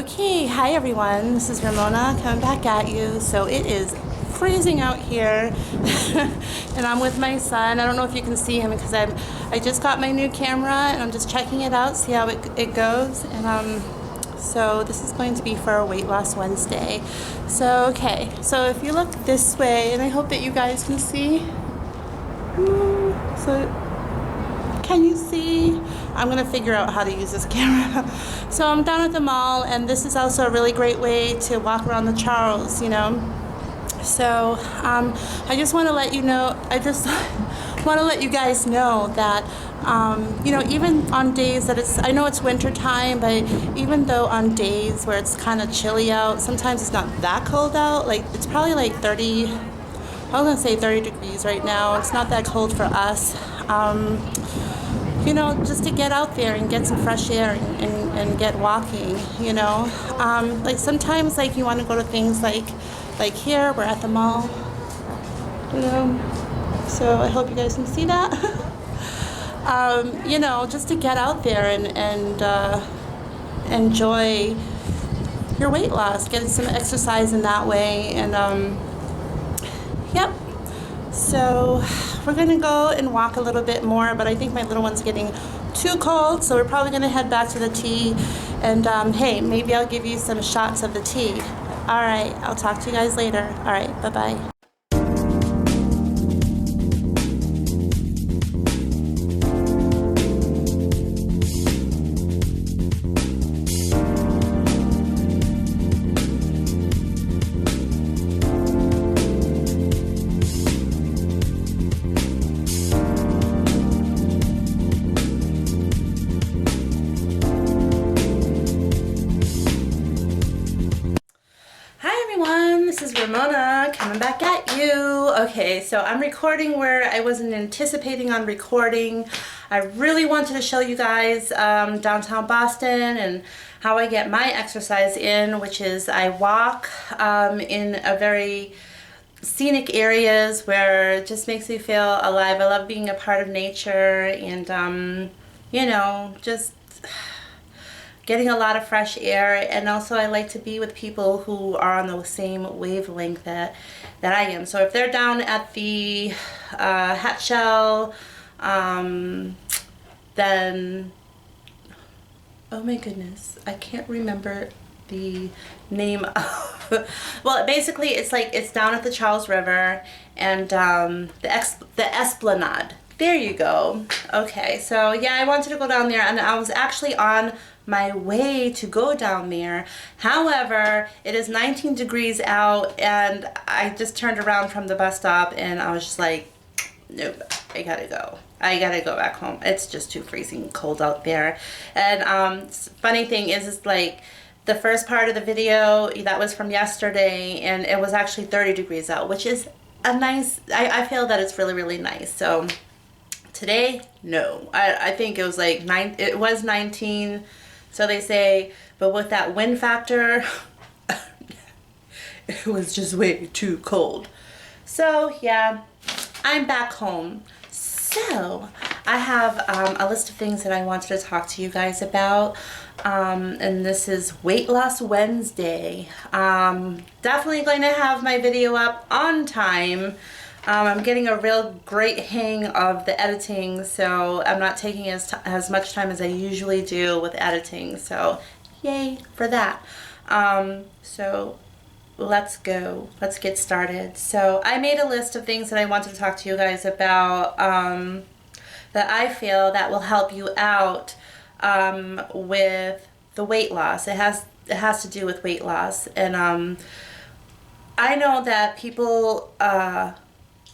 Okay, hi everyone. This is Ramona coming back at you. So it is freezing out here, and I'm with my son. I don't know if you can see him because I just got my new camera and I'm just checking it out, see how it goes. And so this is going to be for our Weight Loss Wednesday. So okay, so if you look this way, and I hope that you guys can see. So can you see? I'm gonna figure out how to use this camera. So I'm down at the mall, and this is also a really great way to walk around the Charles, you know. So I just want to let you know, I just want to let you guys know that you know, even on days that I know it's winter time, but even though on days where it's kind of chilly out, sometimes it's not that cold out. Like it's probably like 30, I was gonna say 30 degrees right now. It's not that cold for us. You know, just to get out there and get some fresh air and get walking, you know. Like sometimes like you want to go to things like here, we're at the mall, you know. So I hope you guys can see that. You know, just to get out there and enjoy your weight loss, get some exercise in that way. And yep. So we're gonna go and walk a little bit more, but I think my little one's getting too cold, so we're probably gonna head back to the tea. And hey, maybe I'll give you some shots of the tea. All right, I'll talk to you guys later. All right, bye-bye. This is Ramona coming back at you. Okay, so I'm recording where I wasn't anticipating on recording. I really wanted to show you guys downtown Boston and how I get my exercise in, which is I walk in a very scenic areas where it just makes me feel alive. I love being a part of nature and you know, just getting a lot of fresh air. And also I like to be with people who are on the same wavelength that I am. So if they're down at the Hat Shell, then, oh my goodness, I can't remember the name of, well, basically it's like, it's down at the Charles River and the Esplanade. There you go. Okay, so yeah, I wanted to go down there, and I was actually on my way to go down there. However, it is 19 degrees out, and I just turned around from the bus stop and I was just like, nope, I gotta go. I gotta go back home. It's just too freezing cold out there. And funny thing is, it's like the first part of the video that was from yesterday, and it was actually 30 degrees out, which is a nice, I feel that it's really, really nice. So today, no. I think it was like it was 19, so they say, but with that wind factor, it was just way too cold. So yeah, I'm back home. So I have a list of things that I wanted to talk to you guys about, and this is Weight Loss Wednesday. Definitely going to have my video up on time. I'm getting a real great hang of the editing, so I'm not taking as much time as I usually do with editing, so yay for that. So let's go. Let's get started. So I made a list of things that I wanted to talk to you guys about that I feel that will help you out with the weight loss. It has to do with weight loss, and I know that people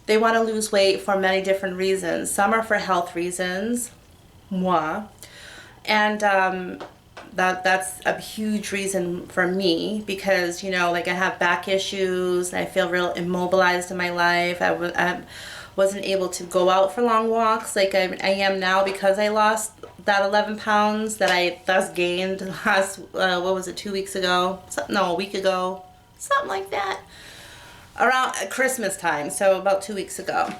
they want to lose weight for many different reasons. Some are for health reasons, moi, and that's a huge reason for me, because, you know, like I have back issues, I feel real immobilized in my life. I wasn't able to go out for long walks like I am now, because I lost that 11 pounds that I thus gained last, what was it, 2 weeks ago? No, a week ago, something like that. Around Christmas time, so about 2 weeks ago.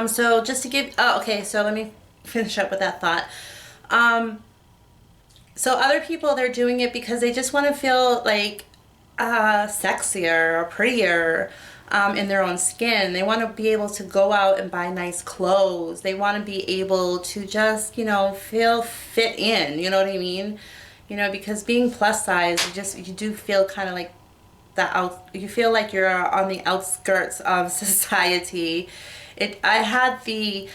So just to give, oh, okay, so let me finish up with that thought. So other people, they're doing it because they just want to feel like sexier or prettier in their own skin. They want to be able to go out and buy nice clothes. They want to be able to just, feel fit in. You know what I mean? Because being plus size, you do feel kind of like you feel like you're on the outskirts of society. I had the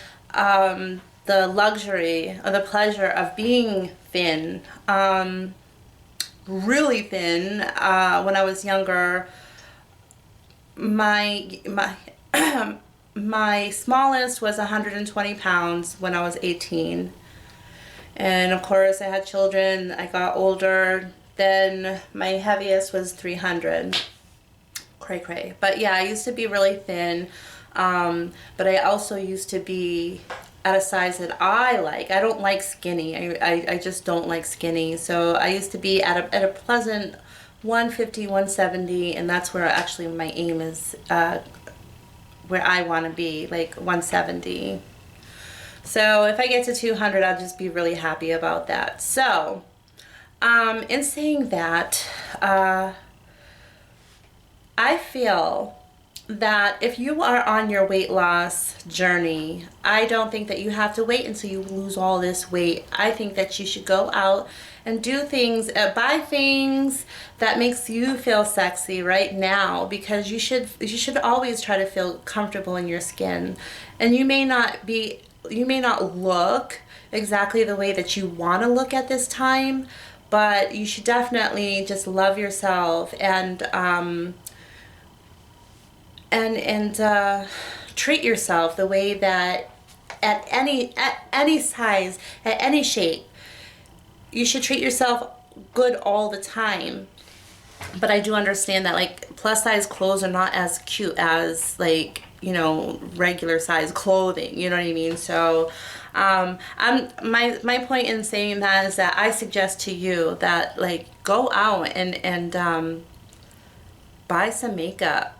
luxury or the pleasure of being thin, really thin, when I was younger. My my smallest was 120 pounds when I was 18. And of course I had children, I got older, then my heaviest was 300. Cray cray. But yeah, I used to be really thin, but I also used to be at a size that I like. I don't like skinny. I just don't like skinny. So I used to be at a pleasant 150, 170, and that's where actually my aim is, where I want to be, like 170. So if I get to 200, I'll just be really happy about that. So, in saying that, I feel that if you are on your weight loss journey, I don't think that you have to wait until you lose all this weight. I think that you should go out and do things, buy things that makes you feel sexy right now, because you should always try to feel comfortable in your skin. And you may not look exactly the way that you want to look at this time, but you should definitely just love yourself and treat yourself the way that at any size, at any shape, you should treat yourself good all the time. But I do understand that like plus size clothes are not as cute as like, regular size clothing, you know what I mean? So my point in saying that is that I suggest to you that like go out and buy some makeup,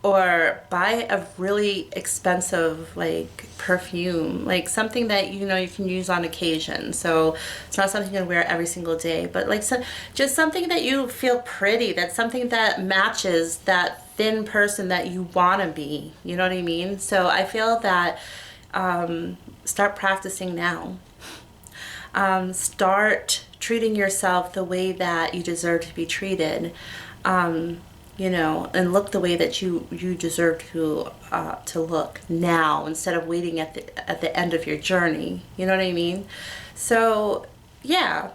or buy a really expensive like perfume, like something that you can use on occasion. So it's not something you can wear every single day, but like just something that you feel pretty, that's something that matches that thin person that you want to be, you know what I mean? So I feel that start practicing now. Start treating yourself the way that you deserve to be treated. And look the way that you deserve to look now, instead of waiting at the end of your journey. You know what I mean? So yeah.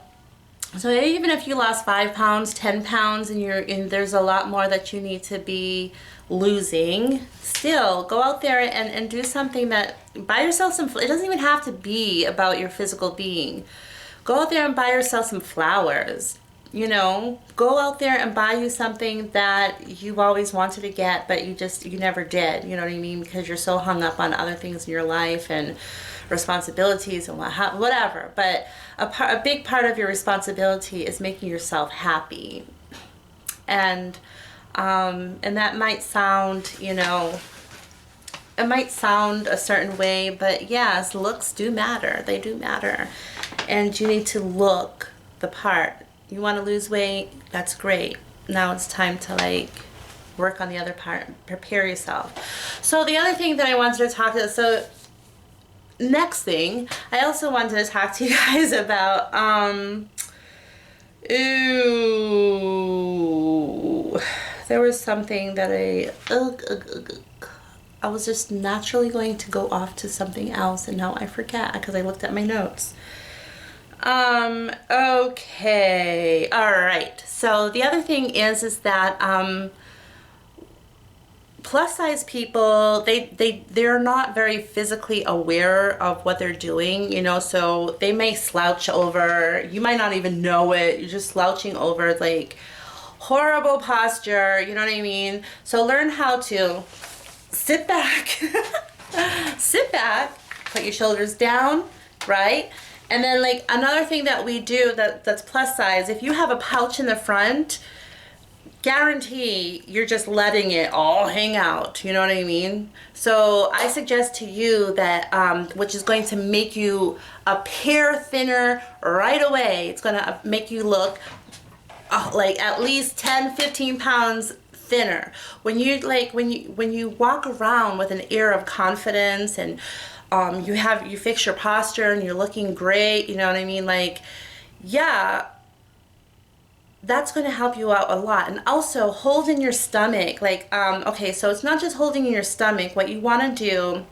So even if you lost 5 pounds, 10 pounds, and there's a lot more that you need to be losing, still go out there and do something that, buy yourself some, it doesn't even have to be about your physical being. Go out there and buy yourself some flowers. Go out there and buy you something that you always wanted to get, but you never did. You know what I mean? Because you're so hung up on other things in your life and responsibilities and whatever. But a big part of your responsibility is making yourself happy. And that might sound, it might sound a certain way, but yes, looks do matter. They do matter. And you need to look the part. You want to lose weight? That's great. Now it's time to like work on the other part. Prepare yourself. So the other thing that I wanted to talk about, next thing, I also wanted to talk to you guys about, there was something that I was just naturally going to go off to something else, and now I forget because I looked at my notes. Okay. All right. So the other thing is that, plus size people, they're not very physically aware of what they're doing, so they may slouch over. You might not even know it. You're just slouching over, like horrible posture. You know what I mean? So learn how to sit back, put your shoulders down, right? And then like another thing that we do that's plus size, if you have a pouch in the front, guarantee you're just letting it all hang out. You know what I mean? So I suggest to you that, which is going to make you appear thinner right away. It's going to make you look like at least 10-15 pounds thinner. When you when you walk around with an air of confidence, and you fix your posture and you're looking great, you know what I mean? Like, yeah, that's going to help you out a lot. And also hold in your stomach. Like, okay, so it's not just holding in your stomach. What you want to do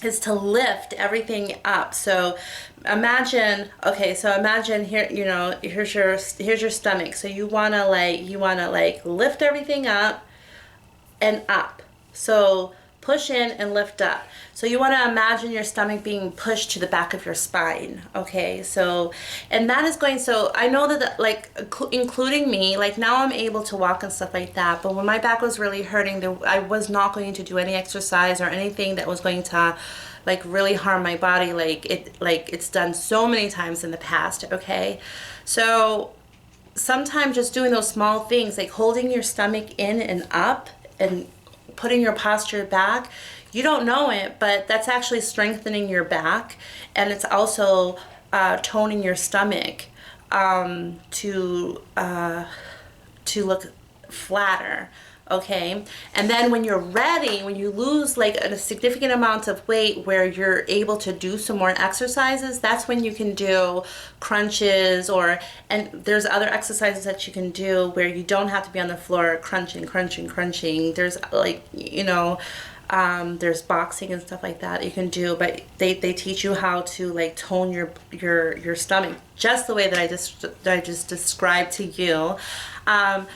is to lift everything up. So imagine, okay, so imagine here, you know, here's your stomach. So you want to lift everything up and up. So push in and lift up. So you want to imagine your stomach being pushed to the back of your spine. Okay, so, and that is going, so I know that, like, including me, like, now I'm able to walk and stuff like that, but when my back was really hurting, I was not going to do any exercise or anything that was going to, like, really harm my body, like it's done so many times in the past. Okay, so sometimes just doing those small things, like holding your stomach in and up and putting your posture back, you don't know it, but that's actually strengthening your back, and it's also toning your stomach to look flatter. Okay, and then when you're ready, when you lose like a significant amount of weight where you're able to do some more exercises, that's when you can do crunches, and there's other exercises that you can do where you don't have to be on the floor crunching. There's, like, you know, there's boxing and stuff like that you can do, but they teach you how to, like, tone your stomach just the way that I just described to you.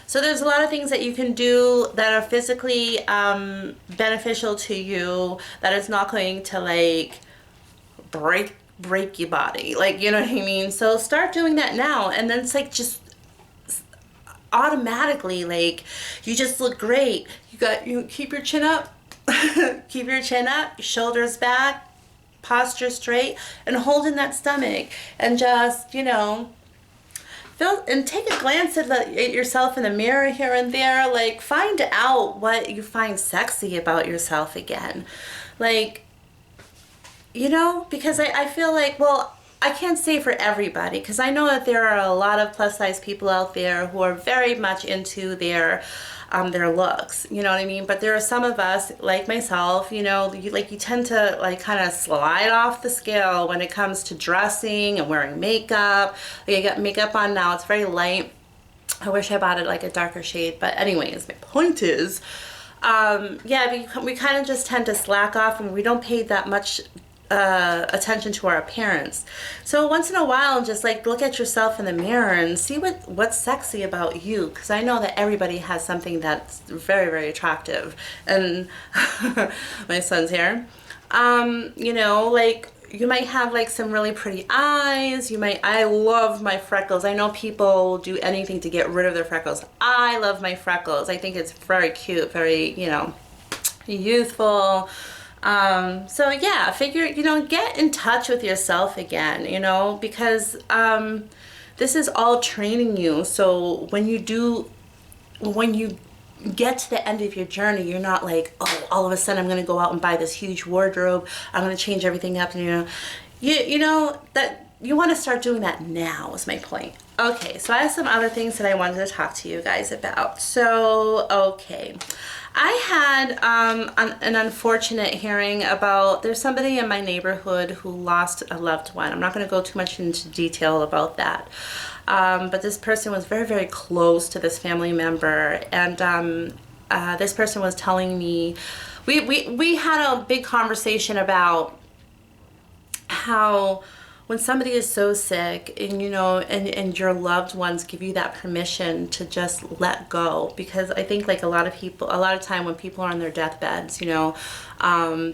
So there's a lot of things that you can do that are physically beneficial to you, that is not going to, like, break your body, like, you know what I mean? So start doing that now, and then it's like just automatically, like, you just look great. You keep your chin up. Keep your chin up, shoulders back, posture straight, and hold in that stomach, and just, you know, feel and take a glance at yourself in the mirror here and there. Like, find out what you find sexy about yourself again. Like, you know, because I feel like, well, I can't say for everybody, because I know that there are a lot of plus size people out there who are very much into their looks, you know what I mean? But there are some of us, like myself, you know, you tend to, like, kind of slide off the scale when it comes to dressing and wearing makeup. Like, I got makeup on now, it's very light. I wish I bought it like a darker shade, but anyways, my point is, yeah, we kind of just tend to slack off, and we don't pay that much attention to our appearance. So once in a while, just, like, look at yourself in the mirror and see what's sexy about you, because I know that everybody has something that's very, very attractive. And my son's here. You know, like, you might have, like, some really pretty eyes. I love my freckles. I know people do anything to get rid of their freckles. I love my freckles. I think it's very cute, very, you know, youthful. So yeah, figure, you know, get in touch with yourself again, you know, because this is all training you. So when you get to the end of your journey, you're not like, oh, all of a sudden I'm going to go out and buy this huge wardrobe, I'm going to change everything up, and you know that you want to start doing that now, is my point. Okay, so I have some other things that I wanted to talk to you guys about. So, okay, I had an unfortunate hearing about, there's somebody in my neighborhood who lost a loved one. I'm not going to go too much into detail about that. But this person was very, very close to this family member, and this person was telling me, we had a big conversation about how when somebody is so sick, and, you know, and your loved ones give you that permission to just let go, because I think, like, a lot of time when people are on their deathbeds, you know,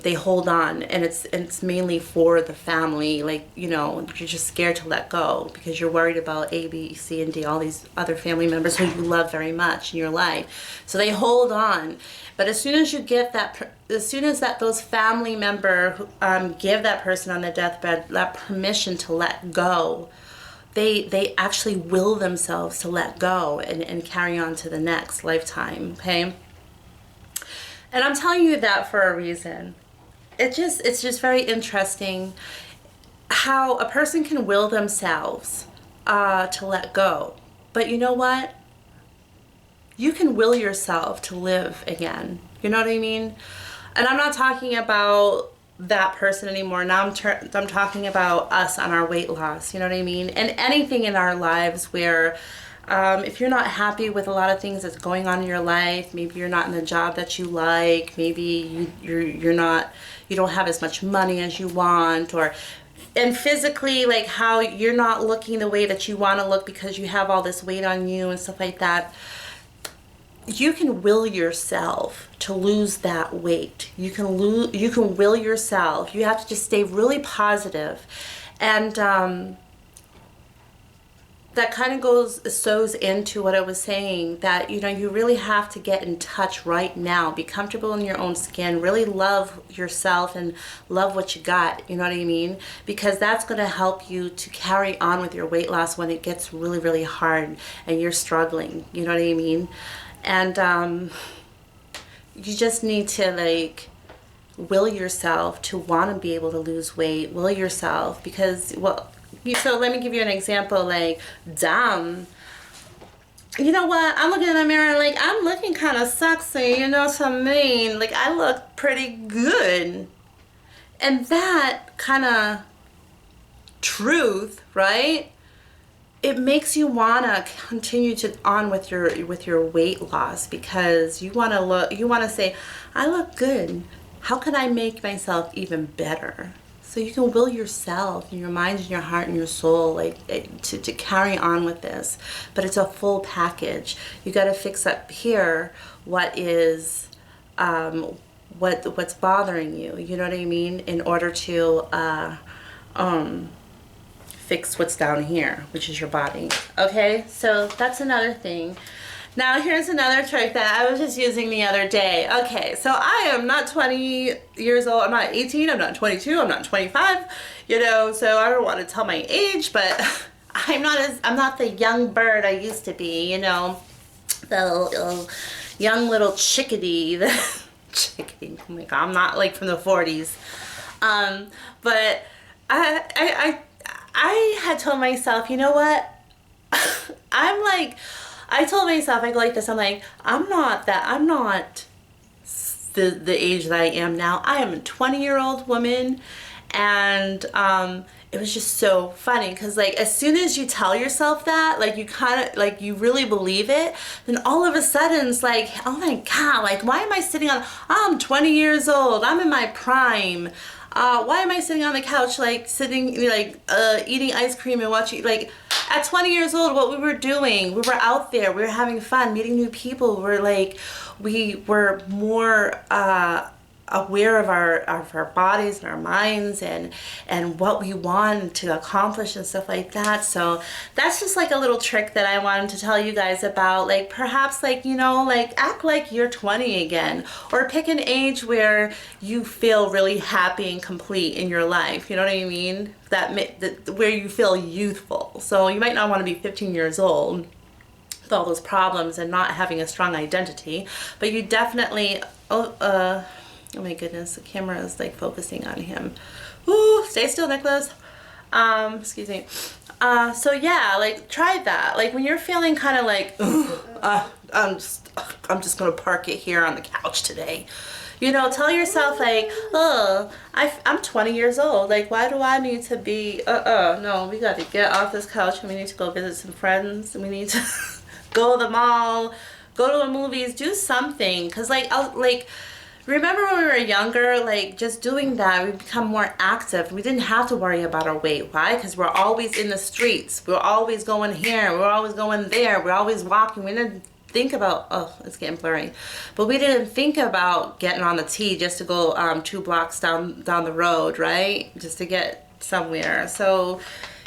they hold on, and it's mainly for the family. Like, you know, you're just scared to let go because you're worried about A, B, C, and D, all these other family members who you love very much in your life. So they hold on. But as soon as you give those family member give that person on the deathbed that permission to let go, they actually will themselves to let go and carry on to the next lifetime, okay? And I'm telling you that for a reason. It's just very interesting how a person can will themselves to let go. But you know what? You can will yourself to live again. You know what I mean? And I'm not talking about that person anymore. Now I'm talking about us on our weight loss. You know what I mean? And anything in our lives where if you're not happy with a lot of things that's going on in your life, maybe you're not in the job that you like, maybe you don't have as much money as you want, and physically, like how you're not looking the way that you want to look because you have all this weight on you and stuff like that. You can will yourself to lose that weight. You can will yourself. You have to just stay really positive. And that kind of sews into what I was saying, that, you know, you really have to get in touch right now. Be comfortable in your own skin. Really love yourself and love what you got. You know what I mean? Because that's going to help you to carry on with your weight loss when it gets really, really hard and you're struggling. You know what I mean? And you just need to, like, will yourself to want to be able to lose weight. Will yourself, because, well, so let me give you an example. Like, damn, you know what? I'm looking in the mirror, like, I'm looking kind of sexy, you know what I mean? Like, I look pretty good. And that kind of truth, right? It makes you want to continue on with your weight loss, because you want to say, I look good. How can I make myself even better? So you can will yourself and your mind and your heart and your soul, like, to carry on with this. But it's a full package. You got to fix up here what is what's bothering you. You know what I mean? In order to fix what's down here, which is your body. Okay, so that's another thing. Now here's another trick that I was just using the other day. Okay, so I am not 20 years old. I'm not 18. I'm not 22. I'm not 25. You know, so I don't want to tell my age, but I'm not the young bird I used to be. You know, the young little chickadee. Chickadee. Oh my God, I'm not like from the 40s. But I had told myself, you know what? I told myself, I go like this, I'm like, I'm not the age that I am now. I am a 20-year-old woman. And it was just so funny, because, like, as soon as you tell yourself that, like, you kind of, like, you really believe it, then all of a sudden it's like, oh my God, like, why am I sitting on, I'm 20 years old, I'm in my prime. Why am I sitting on the couch, like, eating ice cream and watching, like, at 20 years old, what we were doing, we were out there, we were having fun, meeting new people, we were more aware of our bodies and our minds and what we want to accomplish and stuff like that. So that's just like a little trick that I wanted to tell you guys about. Like, perhaps, like, you know, like, act like you're 20 again, or pick an age where you feel really happy and complete in your life. You know what I mean? Where you feel youthful. So you might not want to be 15 years old with all those problems and not having a strong identity, but you definitely, oh my goodness, the camera is, like, focusing on him. Ooh, stay still, Nicholas. Excuse me. So yeah, like, try that. Like, when you're feeling kind of like, I'm just gonna park it here on the couch today. You know, tell yourself, like, oh, I'm 20 years old. Like, why do I need to be, no, we got to get off this couch and we need to go visit some friends. And we need to go to the mall, go to the movies, do something. Because, like, remember when we were younger, like, just doing that, we become more active. We didn't have to worry about our weight. Why? Because we're always in the streets. We're always going here. We're always going there. We're always walking. We didn't think about, oh, it's getting blurry. But we didn't think about getting on the T just to go 2 blocks down the road, right? Just to get somewhere. So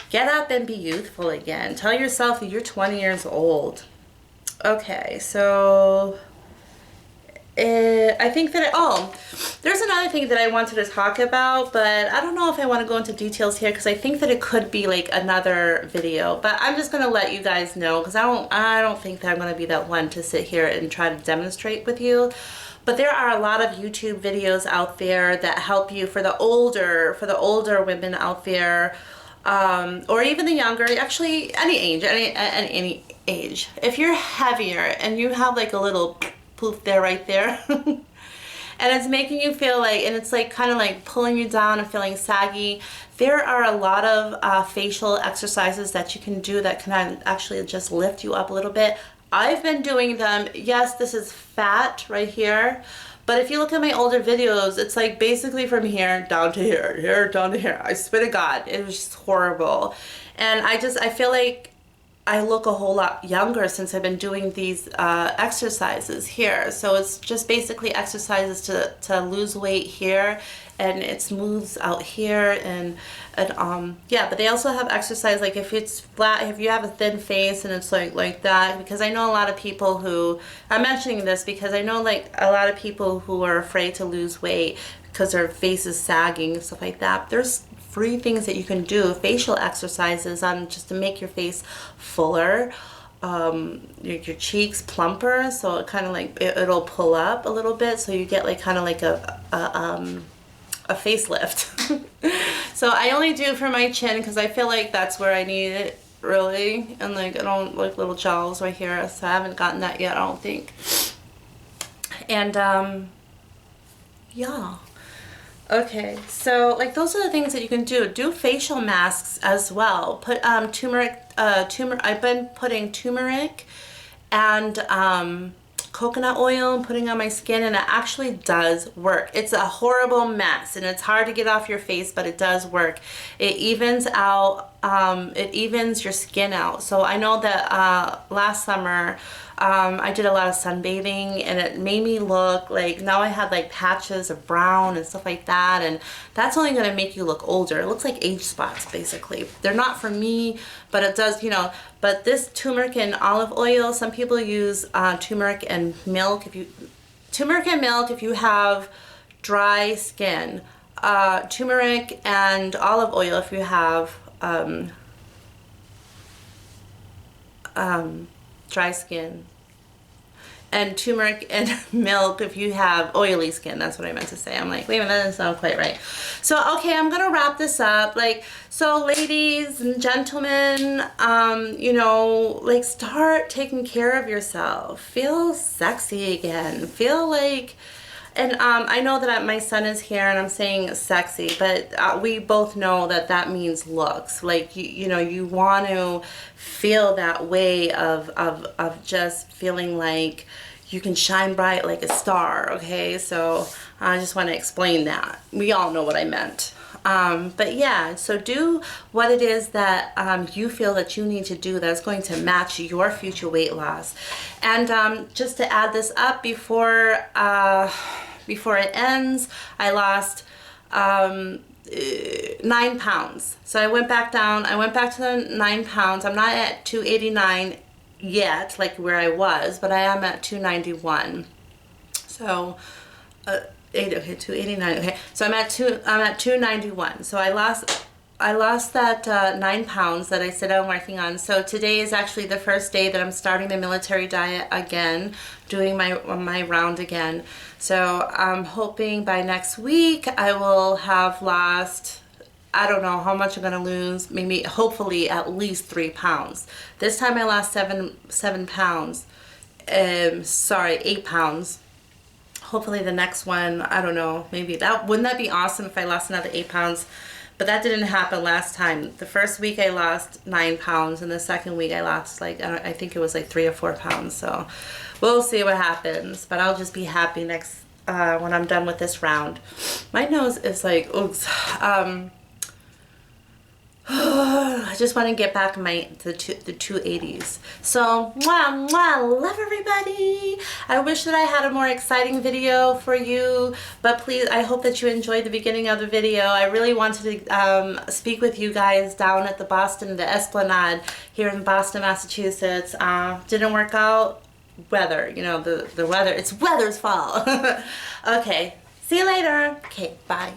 get up and be youthful again. Tell yourself that you're 20 years old. Okay, so I think that, oh, there's another thing that I wanted to talk about, but I don't know if I want to go into details here because I think that it could be like another video, but I'm just going to let you guys know because I don't think that I'm going to be that one to sit here and try to demonstrate with you. But there are a lot of YouTube videos out there that help you for the older women out there, or even the younger, actually any age. If you're heavier and you have like a little poof there, right there, and it's making you feel like, and it's like kind of like pulling you down and feeling saggy, there are a lot of facial exercises that you can do that can actually just lift you up a little bit. I've been doing them. Yes, this is fat right here, but if you look at my older videos, it's like basically from here down to here, here down to here. I swear to God, it was just horrible. And I feel like I look a whole lot younger since I've been doing these exercises here. So it's just basically exercises to lose weight here, and it smooths out here, and yeah. But they also have exercise like if it's flat, if you have a thin face and it's like that. Because I know a lot of people who, I'm mentioning this because I know like a lot of people who are afraid to lose weight because their face is sagging and stuff like that. There's free things that you can do, facial exercises just to make your face fuller, your cheeks plumper, so it kind of like it'll pull up a little bit, so you get like kind of like a facelift. So I only do for my chin because I feel like that's where I need it really, and like I don't like little jowls right here, so I haven't gotten that yet, I don't think. And yeah. Okay, so like those are the things that you can do. Do facial masks as well. Put turmeric. I've been putting turmeric and coconut oil and putting on my skin, and it actually does work. It's a horrible mess and it's hard to get off your face, but it does work. It evens out. It evens your skin out. So I know that last summer I did a lot of sunbathing, and it made me look like, now I had like patches of brown and stuff like that, and that's only going to make you look older. It looks like age spots basically. They're not for me, but it does, you know. But this turmeric and olive oil, some people use turmeric and milk. Turmeric and milk if you have dry skin. Turmeric and olive oil if you have dry skin, and turmeric and milk if you have oily skin. That's what I meant to say. I'm like, wait a minute, that doesn't sound quite right. So okay, I'm gonna wrap this up. Like, so ladies and gentlemen, you know, like start taking care of yourself. Feel sexy again. Feel like, and I know that my son is here and I'm saying sexy, but we both know that that means looks. Like, you know, you want to feel that way of just feeling like you can shine bright like a star, okay? So I just want to explain that. We all know what I meant. But yeah, so do what it is that you feel that you need to do that's going to match your future weight loss. And just to add this up before it ends, I lost 9 pounds. So I went back down. I went back to the 9 pounds. I'm not at 289 yet, like where I was, but I am at 291. So 289. Okay, so I'm at 291. So I lost that 9 pounds that I said I'm working on. So today is actually the first day that I'm starting the military diet again, doing my round again. So I'm hoping by next week I will have lost, I don't know how much I'm gonna lose, maybe hopefully at least 3 pounds. This time I lost 7 pounds. Sorry, 8 pounds. Hopefully the next one, I don't know, maybe wouldn't that be awesome if I lost another 8 pounds? But that didn't happen last time. The first week I lost 9 pounds, and the second week I lost like, I think it was like 3 or 4 pounds. So we'll see what happens, but I'll just be happy next, when I'm done with this round. My nose is like, oops. I just want to get back the 280s. So, mwah, mwah, love everybody. I wish that I had a more exciting video for you, but please, I hope that you enjoyed the beginning of the video. I really wanted to speak with you guys down at the Esplanade here in Boston, Massachusetts. Didn't work out weather. You know, the weather. It's weather's fault. Okay. See you later. Okay. Bye.